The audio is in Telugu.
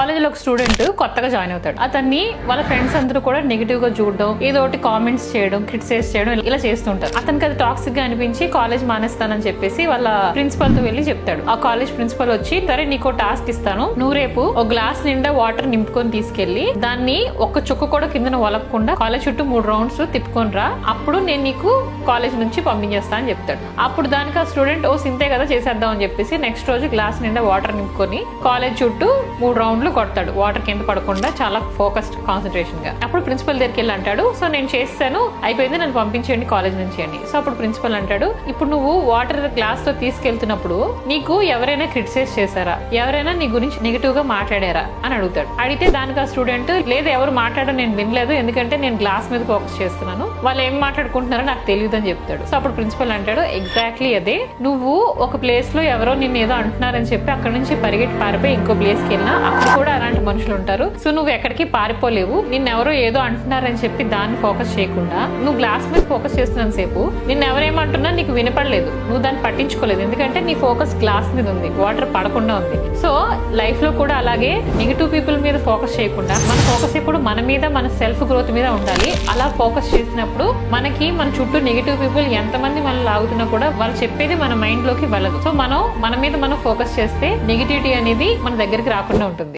కాలేజ్ లో ఒక స్టూడెంట్ కొత్తగా జాయిన్ అవుతాడు. అతన్ని వాళ్ళ ఫ్రెండ్స్ అందరూ కూడా నెగిటివ్ గా చూడడం, ఏదో ఒకటి కామెంట్స్ చేయడం, క్రిటిసైజ్ చేయడం ఇలా చేస్తుంటారు. అతనికి అది టాక్సిక్ గా అనిపించి కాలేజ్ మానేస్తానని చెప్పేసి వాళ్ళ ప్రిన్సిపల్ తో వెళ్లి చెప్తాడు. ఆ కాలేజ్ ప్రిన్సిపల్ వచ్చి, సరే నీకు టాస్క్ ఇస్తాను, నువ్వు రేపు ఒక గ్లాస్ నిండా వాటర్ నింపుకొని తీసుకెళ్లి దాన్ని ఒక్క చుక్క కూడా కింద వలకుండా కాలేజ్ చుట్టూ 3 రౌండ్స్ తిప్పుకొని రా, అప్పుడు నేను నీకు కాలేజ్ నుంచి పంపించేస్తా అని చెప్తాడు. అప్పుడు దానికి ఆ స్టూడెంట్ సింతే కదా చేసేద్దాం అని చెప్పేసి నెక్స్ట్ రోజు గ్లాస్ నిండా వాటర్ నింపుకొని కాలేజ్ చుట్టూ 3 రౌండ్లు కొడతాడు, వాటర్ కింద పడకుండా చాలా ఫోకస్డ్ కాన్సన్ట్రేషన్ గా. అప్పుడు ప్రిన్సిపల్ దగ్గరికి వెళ్ళి అంటాడు, సో నేను చేస్తాను, అయిపోయింది, నన్ను పంపించేయండి కాలేజ్ నుంచి అని. సో అప్పుడు ప్రిన్సిపల్ అంటాడు, ఇప్పుడు నువ్వు వాటర్ గ్లాస్ తో తీసుకెళ్తున్నప్పుడు నీకు ఎవరైనా క్రిటిసైజ్ చేశారా, ఎవరైనా నీ గురించి నెగిటివ్ గా మాట్లాడారా అని అడుగుతాడు. అడిగితే దానికి ఆ స్టూడెంట్, లేదు ఎవరు మాట్లాడడం నేను వినలేదు, ఎందుకంటే నేను గ్లాస్ మీద ఫోకస్ చేస్తున్నాను, వాళ్ళు ఏం మాట్లాడుకుంటున్నారో నాకు తెలియదు అని చెప్తాడు. సో అప్పుడు ప్రిన్సిపల్ అంటాడు, ఎగ్జాక్ట్లీ అదే, నువ్వు ఒక ప్లేస్ లో ఎవరో నిన్ను ఏదో అంటున్నారని చెప్పి అక్కడ నుంచి పరిగెట్టి పారిపోయి ఇంకో ప్లేస్ కి వెళ్ళినా అక్కడ కూడా అలాంటి మనుషులు ఉంటారు. సో నువ్వు ఎక్కడికి పారిపోలేవు, నిన్నెవరో ఏదో అంటున్నారని చెప్పి దాన్ని ఫోకస్ చేయకుండా నువ్వు గ్లాస్ మీద ఫోకస్ చేస్తున్నంత సేపు నిన్ను ఎవరేమంటున్నా నీకు వినపడలేదు, నువ్వు దాన్ని పట్టించుకోలేదు, ఎందుకంటే నీ ఫోకస్ గ్లాస్ మీద ఉంది, వాటర్ పడకుండా ఉంది. సో లైఫ్ లో కూడా అలాగే నెగిటివ్ పీపుల్ మీద ఫోకస్ చేయకుండా మన ఫోకస్ ఎప్పుడు మన మీద, మన సెల్ఫ్ గ్రోత్ మీద ఉండాలి. అలా ఫోకస్ చేసినప్పుడు మనకి మన చుట్టూ నెగిటివ్ పీపుల్ ఎంతమంది మనం లాగుతున్నా కూడా వాళ్ళు చెప్పేది మన మైండ్ లోకి వెళ్ళదు. సో మనం మన మీద మనం ఫోకస్ చేస్తే నెగిటివిటీ అనేది మన దగ్గరికి రాకుండా ఉంటుంది.